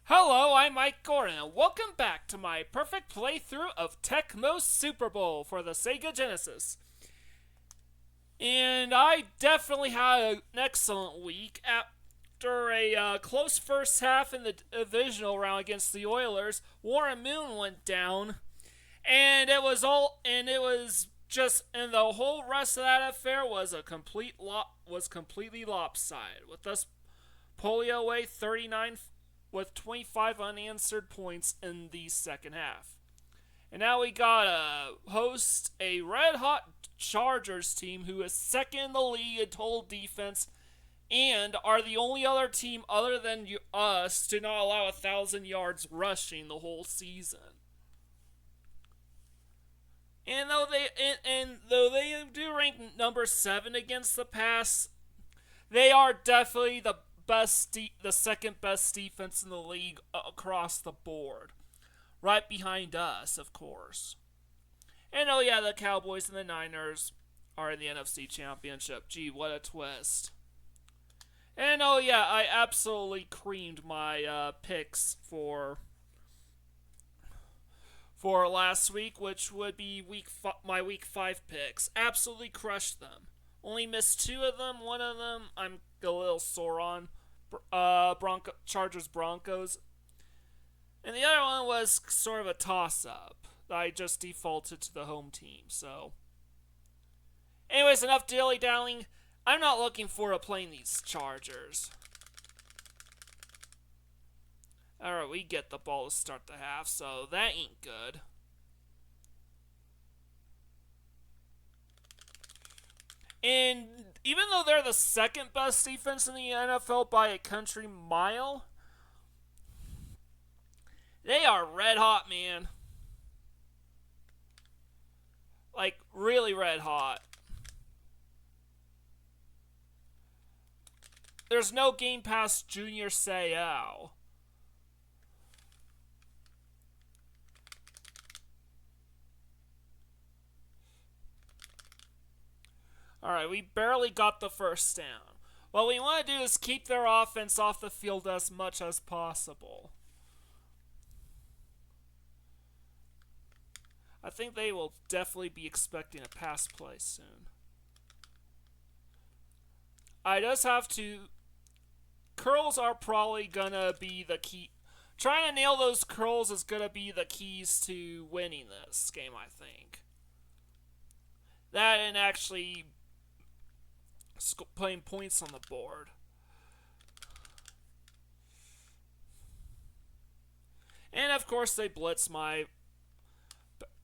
Hello, I'm Mike Gordon, and welcome back to my perfect playthrough of Tecmo Super Bowl for the Sega Genesis. And I definitely had an excellent week. After a close first half in the divisional round against the Oilers, Warren Moon went down, and it was just, and the whole rest of that affair was completely lopsided, with us pulling away 39 with 25 unanswered points in the second half. And now we gotta host a red-hot Chargers team who is second in the league in total defense and are the only other team other than us to not allow 1,000 yards rushing the whole season. And though they do rank number 7 against the pass, they are definitely the second best defense in the league across the board, right behind us, of course. And oh yeah, the Cowboys and the Niners are in the NFC Championship. Gee, what a twist! And oh yeah, I absolutely creamed my picks for last week, which would be my week 5 picks. Absolutely crushed them. Only missed 2 of them. One of them I'm a little sore on. Chargers Broncos. And the other one was sort of a toss-up. I just defaulted to the home team, so. Anyways, enough dilly-dallying. I'm not looking forward to playing these Chargers. Alright, we get the ball to start the half, so that ain't good. And even though they're the second best defense in the NFL by a country mile, they are red hot, man. Like, really red hot. There's no game past Junior Seau. Alright, we barely got the first down. What we want to do is keep their offense off the field as much as possible. I think they will definitely be expecting a pass play soon. I just have to. Curls are probably gonna be the key. Trying to nail those curls is gonna be the keys to winning this game, I think. That and actually putting points on the board. And of course they blitz my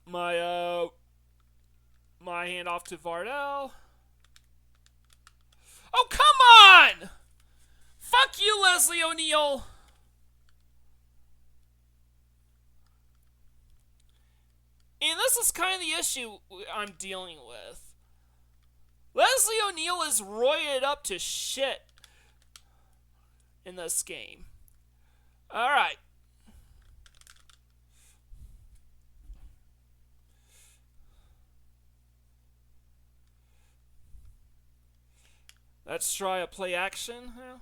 handoff to Vardell. Oh, come on! Fuck you, Leslie O'Neal! And this is kind of the issue I'm dealing with. Leslie O'Neal is roided up to shit in this game. Alright. Let's try a play action now.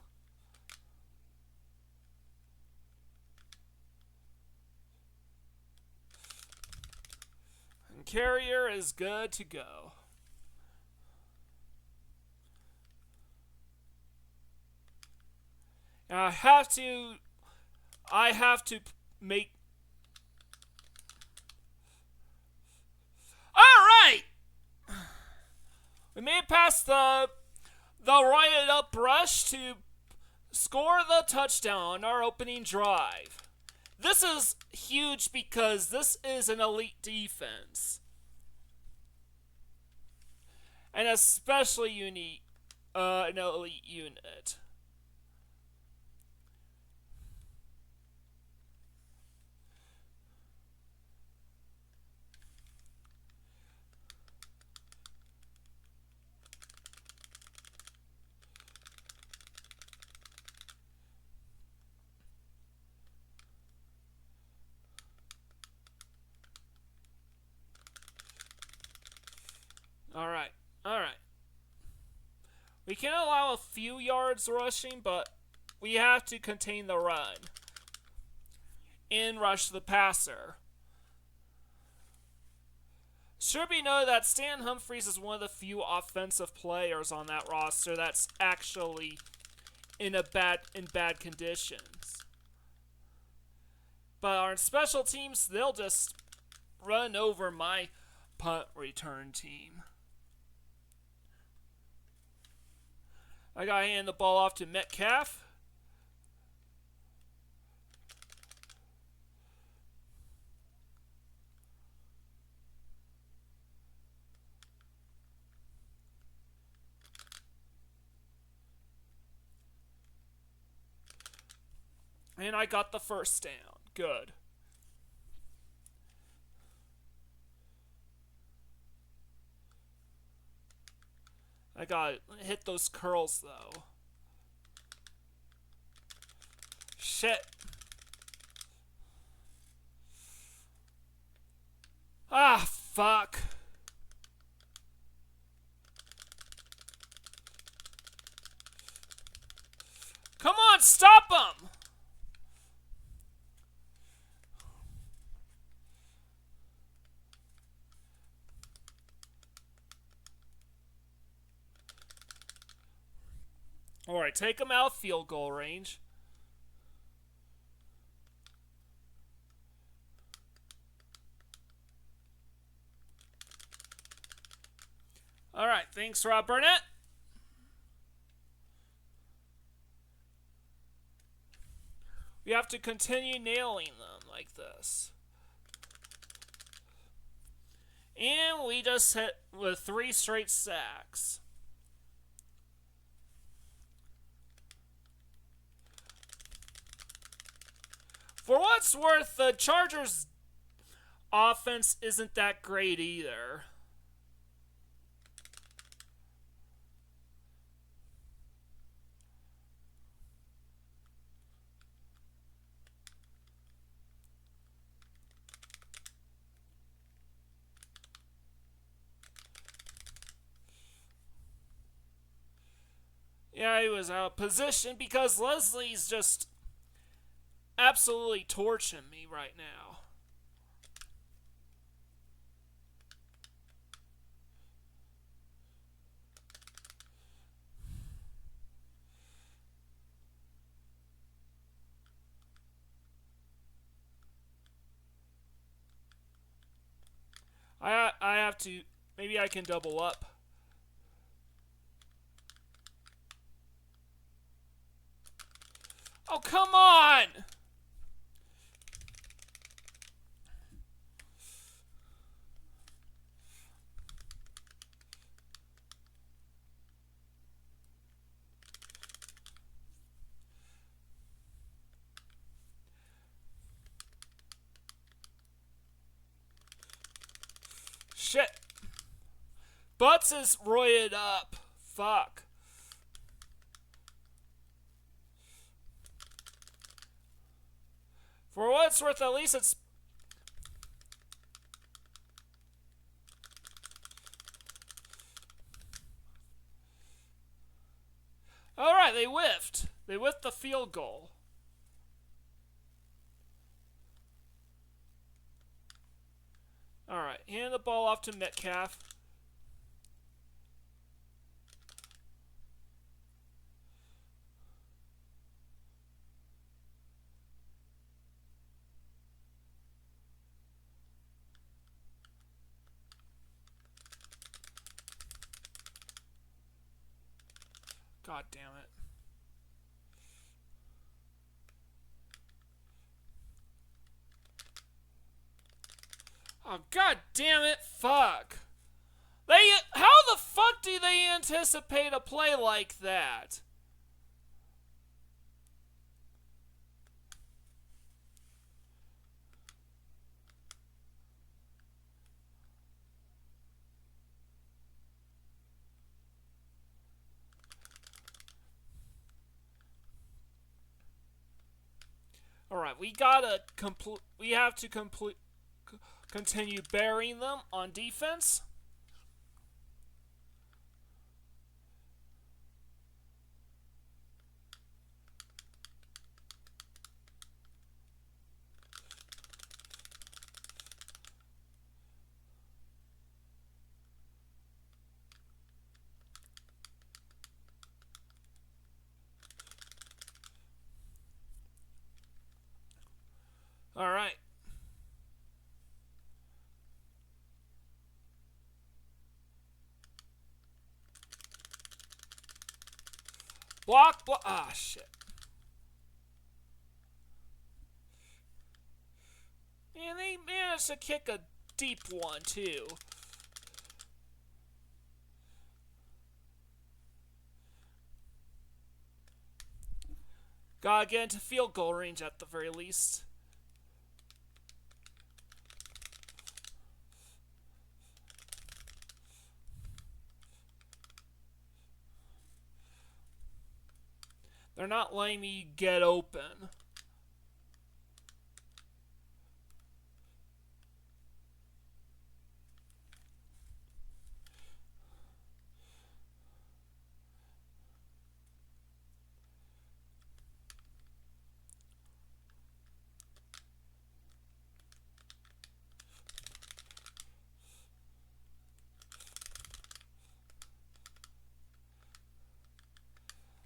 And Carrier is good to go. Now I have to make. Alright! We made it past the roided up rush to score the touchdown on our opening drive. This is huge because this is an elite defense. And especially unique, an elite unit. Alright. We can allow a few yards rushing, but we have to contain the run. and rush the passer. Should be noted that Stan Humphries is one of the few offensive players on that roster that's actually in bad conditions. But on special teams, they'll just run over my punt return team. I gotta hand the ball off to Metcalf. And I got the first down. Good. I gotta hit those curls, though. Shit. Ah, fuck. Come on, stop him! Alright, take him out of field goal range. Alright, thanks, Rob Burnett. We have to continue nailing them like this. And we just hit with 3 straight sacks. For what's worth, the Chargers' offense isn't that great either. Yeah, he was out of position because Leslie's just absolutely torching me right now. I have to, maybe I can double up. Oh, come on! Shit. Butts is roided up. Fuck. For what it's worth, at least it's... Alright, they whiffed. They whiffed the field goal. Alright, hand the ball off to Metcalf. God damn it. Oh, god damn it, fuck. How the fuck do they anticipate a play like that? Alright, we have to continue burying them on defense. Block, block. Ah, shit. And they managed to kick a deep one, too. Gotta get into field goal range at the very least. They're not letting me get open.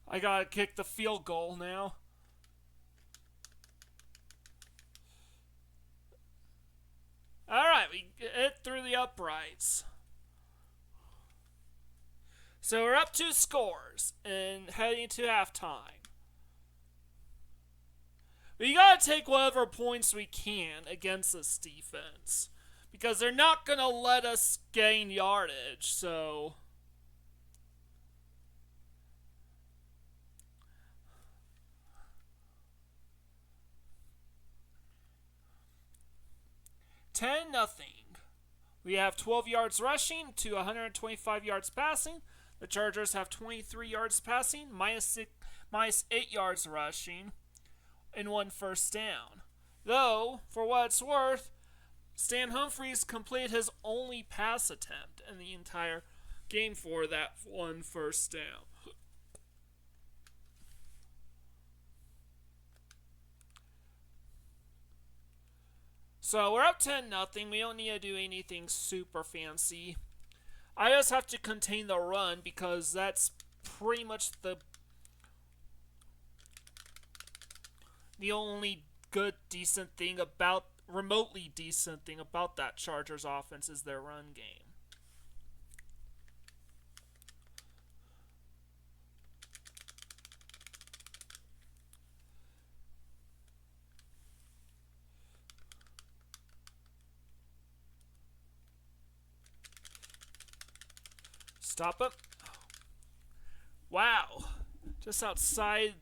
I gotta kick the field goal now. Alright, we hit through the uprights. So we're up 2 scores and heading to halftime. We gotta take whatever points we can against this defense. Because they're not gonna let us gain yardage, so... "10-0. We have 12 yards rushing to 125 yards passing. The Chargers have 23 yards passing, minus 8 yards rushing, and 1 first down. Though, for what it's worth, Stan Humphries completed his only pass attempt in the entire game for that 1 first down. So we're up 10-0. We don't need to do anything super fancy. I just have to contain the run because that's pretty much the only good, decent thing about, remotely decent thing about that Chargers offense is their run game. Stop him. Wow. Just outside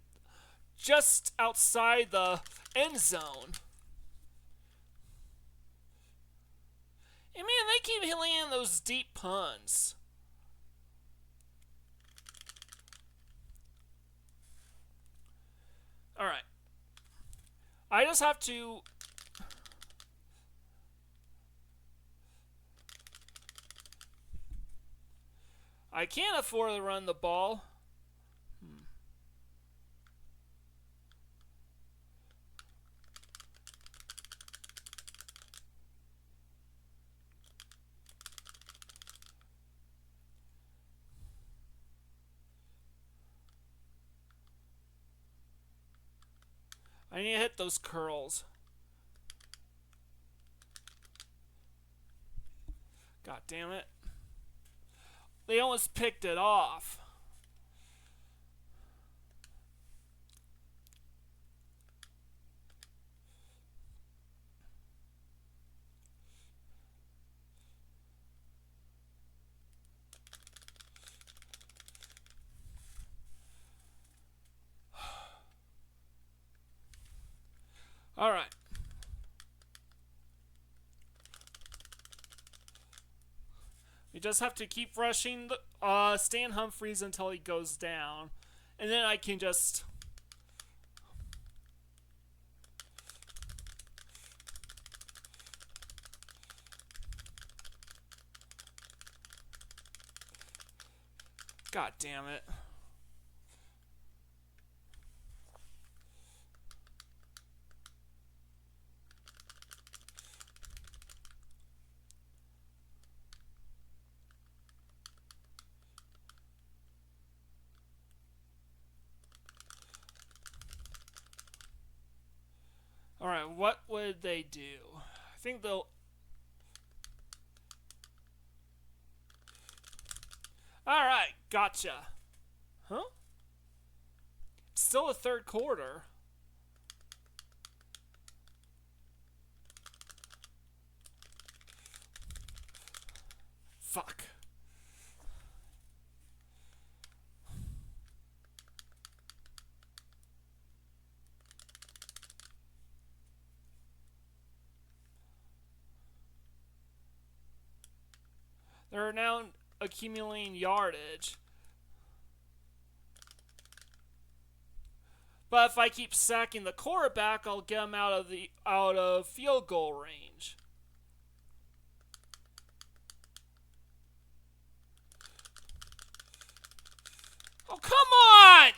the end zone. And man, they keep landing those deep punts. Alright. I just have to... I can't afford to run the ball. I need to hit those curls. God damn it. They almost picked it off. All right. We just have to keep rushing Stan Humphries until he goes down. And then I can just... God damn it. Alright, what would they do? I think they'll... Alright, gotcha. Huh? Still a third quarter. Fuck. They're now accumulating yardage. But if I keep sacking the quarterback, I'll get him out of field goal range. Oh, come on!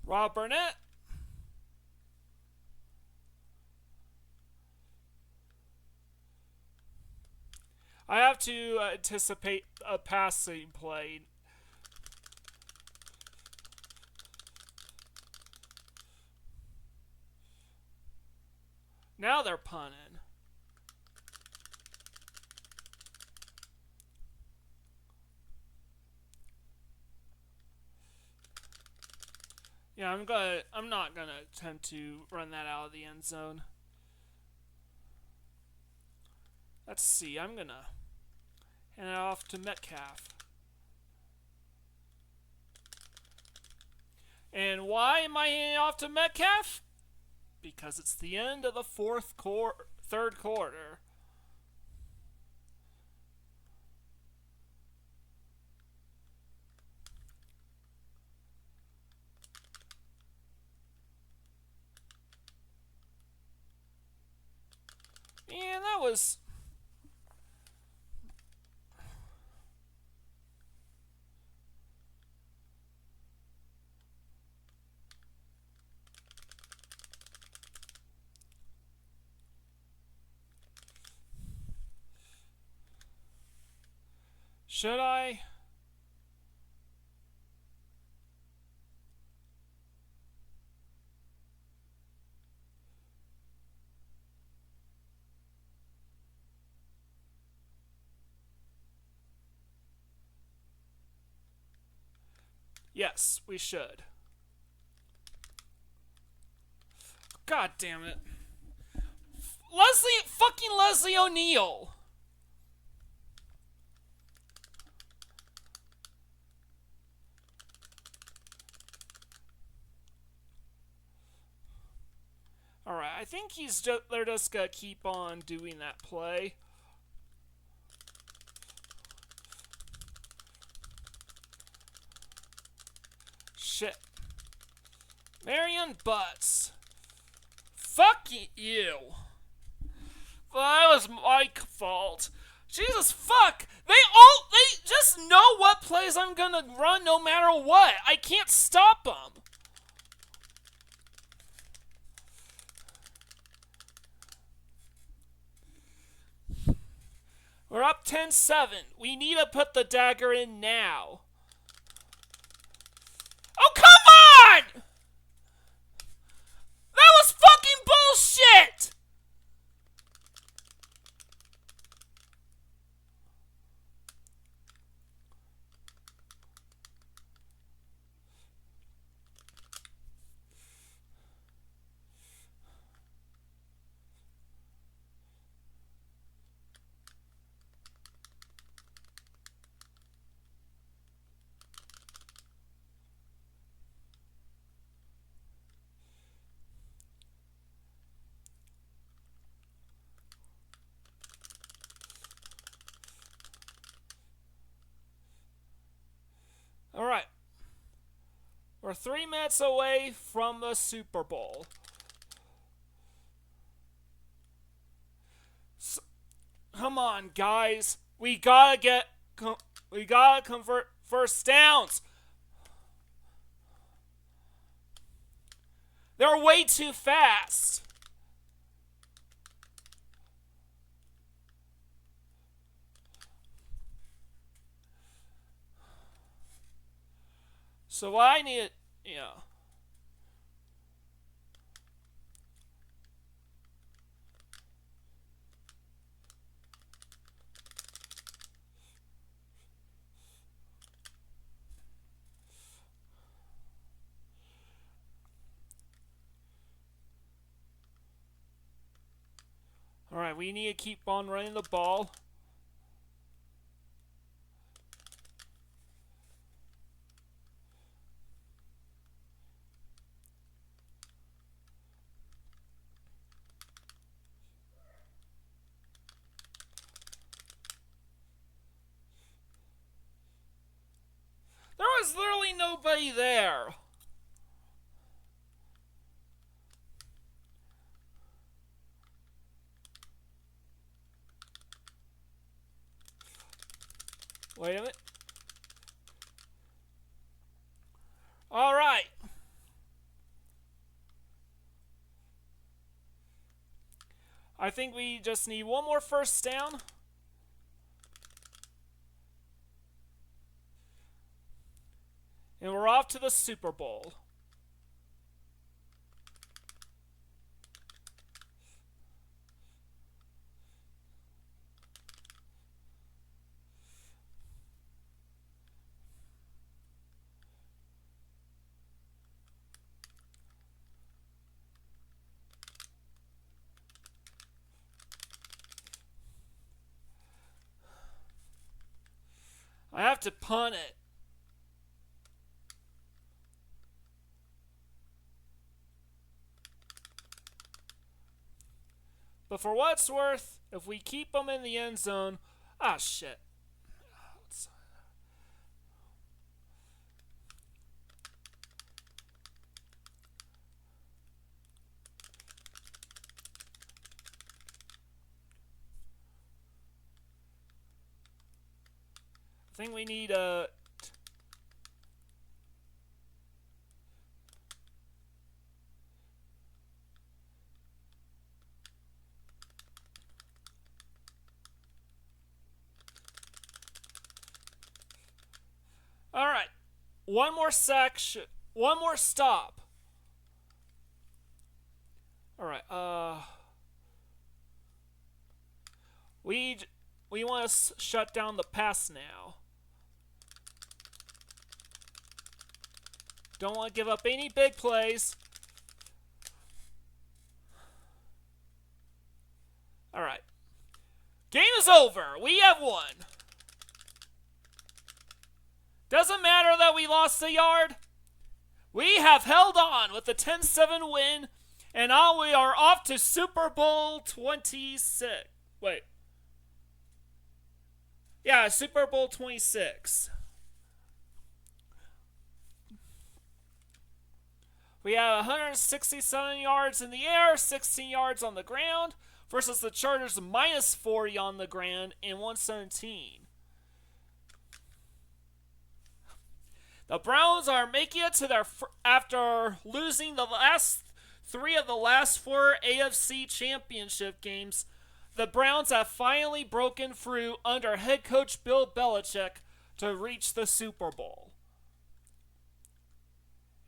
Rob Burnett. I have to anticipate a passing play. Now they're punting. Yeah, I'm not gonna attempt to run that out of the end zone. Let's see, I'm gonna hand it off to Metcalf. And why am I handing it off to Metcalf? Because it's the end of the third quarter. And that was... Should I? Yes, we should. God damn it. Fucking Leslie O'Neal. Alright, I think they're just gonna keep on doing that play. Shit. Marion Butts. Fuck you. Well, that was my fault. Jesus fuck. They just know what plays I'm gonna run no matter what. I can't stop them. We're up 10-7. We need to put the dagger in now. Oh, come on! That was fucking bullshit! Alright. We're 3 minutes away from the Super Bowl. So, come on, guys. We gotta convert first downs. They're way too fast. So what I need, yeah. All right, we need to keep on running the ball. There was literally nobody there. Wait a minute. All right. I think we just need one more first down. And we're off to the Super Bowl. I have to punt it. But for what it's worth, if we keep them in the end zone, shit. I think we need a. All right, one more section, one more stop. All right, we want to shut down the pass now. Don't want to give up any big plays. All right, game is over. We have won. Doesn't matter that we lost a yard. We have held on with a 10-7 win, and now we are off to Super Bowl 26. Wait. Yeah, Super Bowl 26. We have 167 yards in the air, 16 yards on the ground, versus the Chargers minus 40 on the ground and 117. The Browns are making it to their after losing the last 3 of the last 4 AFC Championship games. The Browns have finally broken through under head coach Bill Belichick to reach the Super Bowl.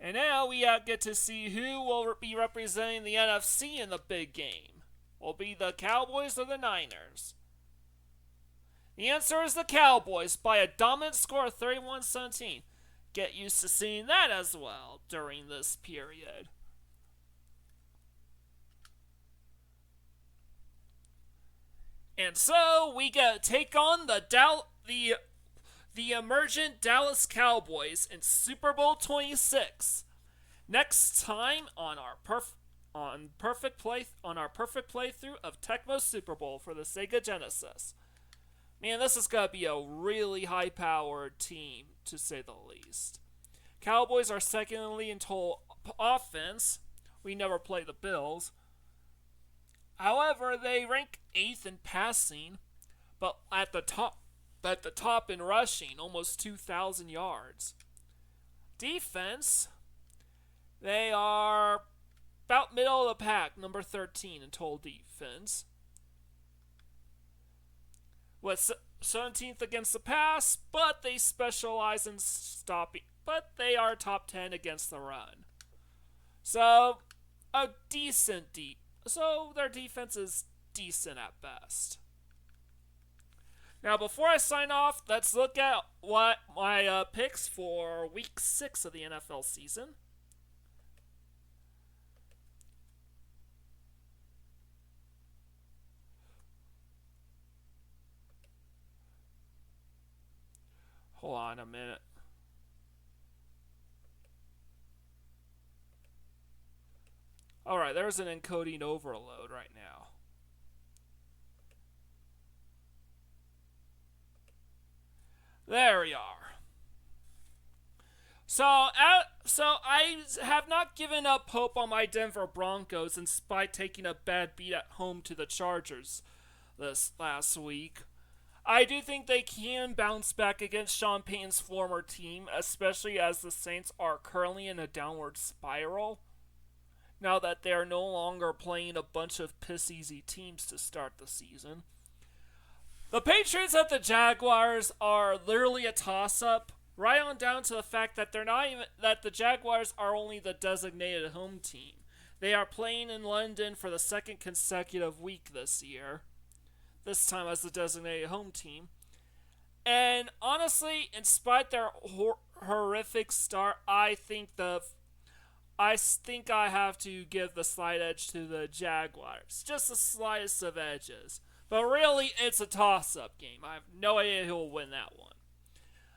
And now we get to see who will be representing the NFC in the big game. Will it be the Cowboys or the Niners? The answer is the Cowboys by a dominant score of 31-17. Get used to seeing that as well during this period. And so we get to take on the emergent Dallas Cowboys in Super Bowl 26. Next time on our perfect playthrough of Tecmo Super Bowl for the Sega Genesis. Man, this is going to be a really high-powered team, to say the least. Cowboys are second in the league in total offense. We never play the Bills. However, they rank 8th in passing, but at the top in rushing, almost 2,000 yards. Defense, they are about middle of the pack, number 13 in total defense. With 17th against the pass, but they specialize in stopping. But they are top 10 against the run. So, a decent deep. So, their defense is decent at best. Now, before I sign off, let's look at what my picks for Week 6 of the NFL season. Hold on a minute. Alright, there's an encoding overload right now. There we are. So I have not given up hope on my Denver Broncos despite taking a bad beat at home to the Chargers this last week. I do think they can bounce back against Sean Payton's former team, especially as the Saints are currently in a downward spiral, now that they are no longer playing a bunch of piss-easy teams to start the season. The Patriots at the Jaguars are literally a toss-up, right on down to the fact that that the Jaguars are only the designated home team. They are playing in London for the second consecutive week this year, this time as the designated home team. And honestly, in spite of their horrific start, I think I have to give the slight edge to the Jaguars. Just the slightest of edges. But really, it's a toss-up game. I have no idea who will win that one.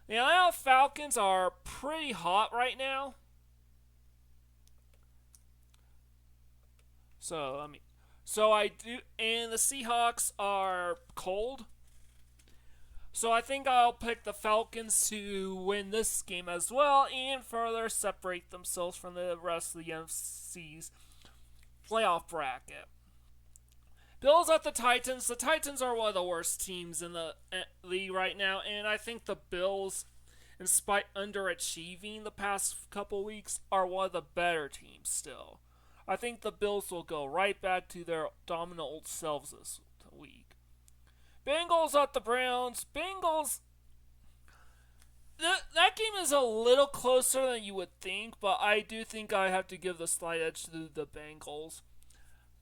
The Atlanta Falcons are pretty hot right now. And the Seahawks are cold. So I think I'll pick the Falcons to win this game as well and further separate themselves from the rest of the NFC's playoff bracket. Bills at the Titans. The Titans are one of the worst teams in the league right now, and I think the Bills, in spite underachieving the past couple weeks, are one of the better teams still. I think the Bills will go right back to their dominant old selves this week. Bengals at the Browns. Bengals. That game is a little closer than you would think, but I do think I have to give the slight edge to the Bengals.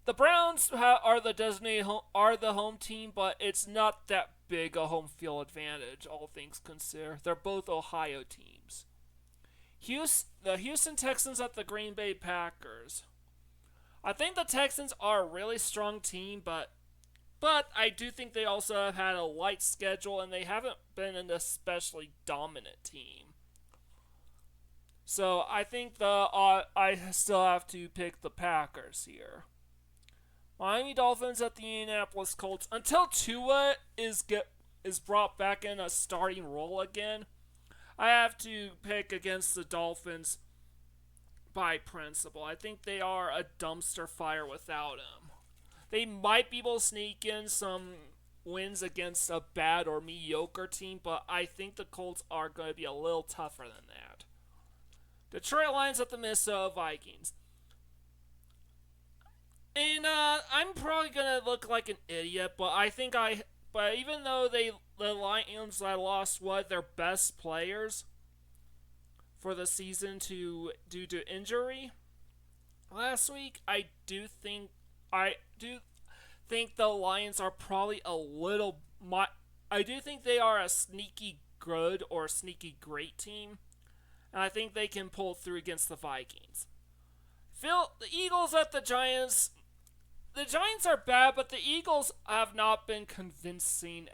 The Browns are the home team, but it's not that big a home field advantage, all things considered. They're both Ohio teams. The Houston Texans at the Green Bay Packers. I think the Texans are a really strong team, but I do think they also have had a light schedule, and they haven't been an especially dominant team. So I think I still have to pick the Packers here. Miami Dolphins at the Indianapolis Colts. Until Tua is brought back in a starting role again, I have to pick against the Dolphins by principle. I think they are a dumpster fire without him. They might be able to sneak in some wins against a bad or mediocre team, but I think the Colts are going to be a little tougher than that. Detroit Lions at the Minnesota Vikings. And I'm probably gonna look like an idiot, but but even though the Lions lost one of their best players for the season due to injury last week, I do think the Lions are probably I do think they are a sneaky good or sneaky great team, and I think they can pull through against the Vikings. The Eagles at the Giants. The Giants are bad, but the Eagles have not been convincing.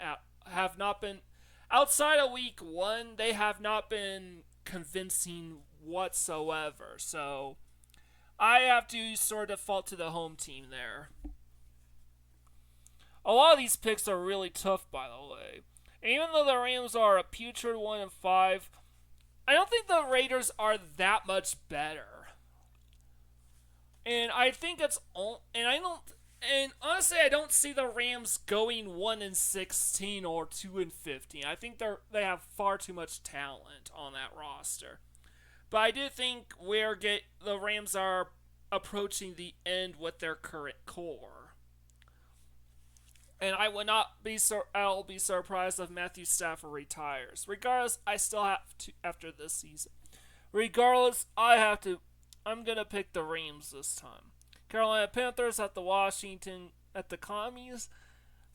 Outside of week 1, they have not been convincing whatsoever. So I have to sort of default to the home team there. A lot of these picks are really tough, by the way. And even though the Rams are a putrid 1-5, I don't think the Raiders are that much better. And I think honestly, I don't see the Rams going 1-16 or 2-15. I think they have far too much talent on that roster. But I do think the Rams are approaching the end with their current core. And I would not be I'll be surprised if Matthew Stafford retires. Regardless, I still have to after this season. Regardless, I'm gonna pick the Rams this time. Carolina Panthers at the Commies.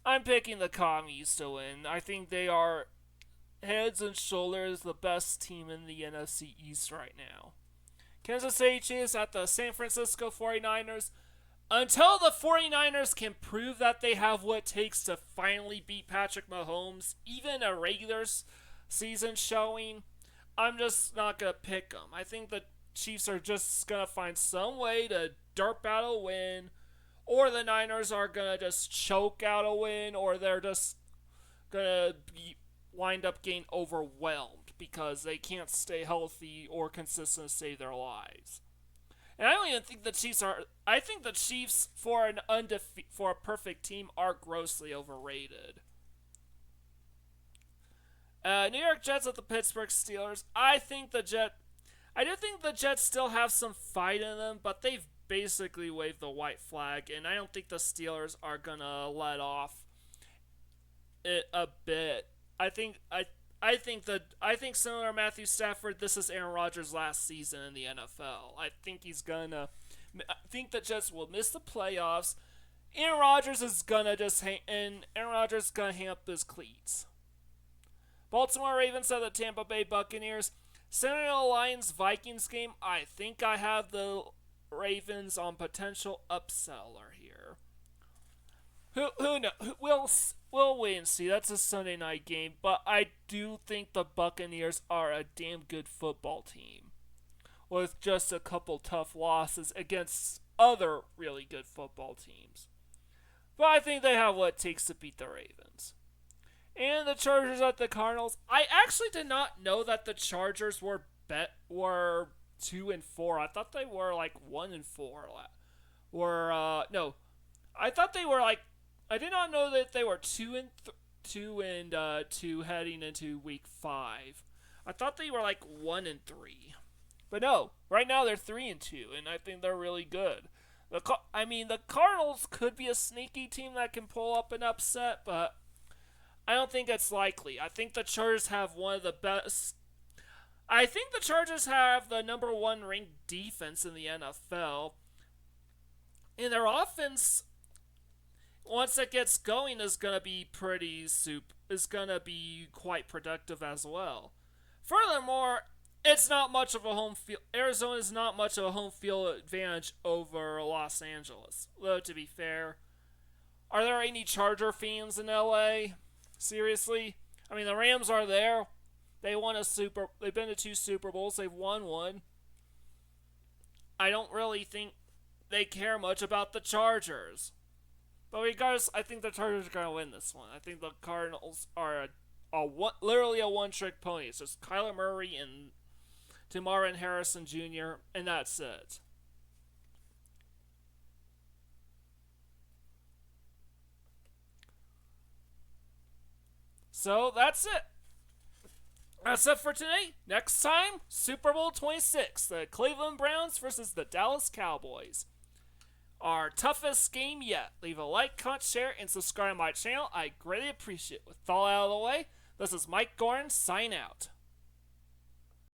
I'm picking the Commies to win. I think they are heads and shoulders the best team in the NFC East right now. Kansas City Chiefs at the San Francisco 49ers. Until the 49ers can prove that they have what it takes to finally beat Patrick Mahomes, even a regular season showing, I'm just not going to pick them. I think the Chiefs are just going to find some way to derp out a win, or the Niners are going to just choke out a win, or they're just going to wind up getting overwhelmed because they can't stay healthy or consistent to save their lives. And I don't even think the Chiefs are. I think the Chiefs for for a perfect team are grossly overrated. New York Jets at the Pittsburgh Steelers. I do think the Jets still have some fight in them, but they've basically waved the white flag, and I don't think the Steelers are gonna let off it a bit. I think similar to Matthew Stafford, this is Aaron Rodgers' last season in the NFL. I think the Jets will miss the playoffs. Aaron Rodgers is gonna hang up his cleats. Baltimore Ravens at the Tampa Bay Buccaneers. Centering the Lions-Vikings game, I think I have the Ravens on potential upsetter here. Who knows? We'll wait and see. That's a Sunday night game, but I do think the Buccaneers are a damn good football team, with just a couple tough losses against other really good football teams. But I think they have what it takes to beat the Ravens. And the Chargers at the Cardinals. I actually did not know that the Chargers were 2-4. I thought they were like 1-4. I thought they were like. I did not know that they were 2-2 heading into week 5. I thought they were like 1-3. But no, right now they're 3-2, and I think they're really good. The Cardinals could be a sneaky team that can pull up an upset, but I don't think it's likely. I think the Chargers have one of the best. I think the Chargers have the number 1 ranked defense in the NFL, and their offense, once it gets going, is gonna be quite productive as well. Furthermore, it's not much of a home field. Arizona is not much of a home field advantage over Los Angeles. Though, to be fair, are there any Charger fans in LA? Seriously? I mean, the Rams are there. They've been to 2 Super Bowls. They've won 1. I don't really think they care much about the Chargers. But regardless, I think the Chargers are going to win this one. I think the Cardinals are literally a one-trick pony. It's just Kyler Murray and Marvin Harrison Jr., and that's it. So that's it. That's it for today. Next time, Super Bowl XXVI, the Cleveland Browns versus the Dallas Cowboys. Our toughest game yet. Leave a like, comment, share, and subscribe to my channel. I greatly appreciate it. With all out of the way, this is Mike Gorin, sign out.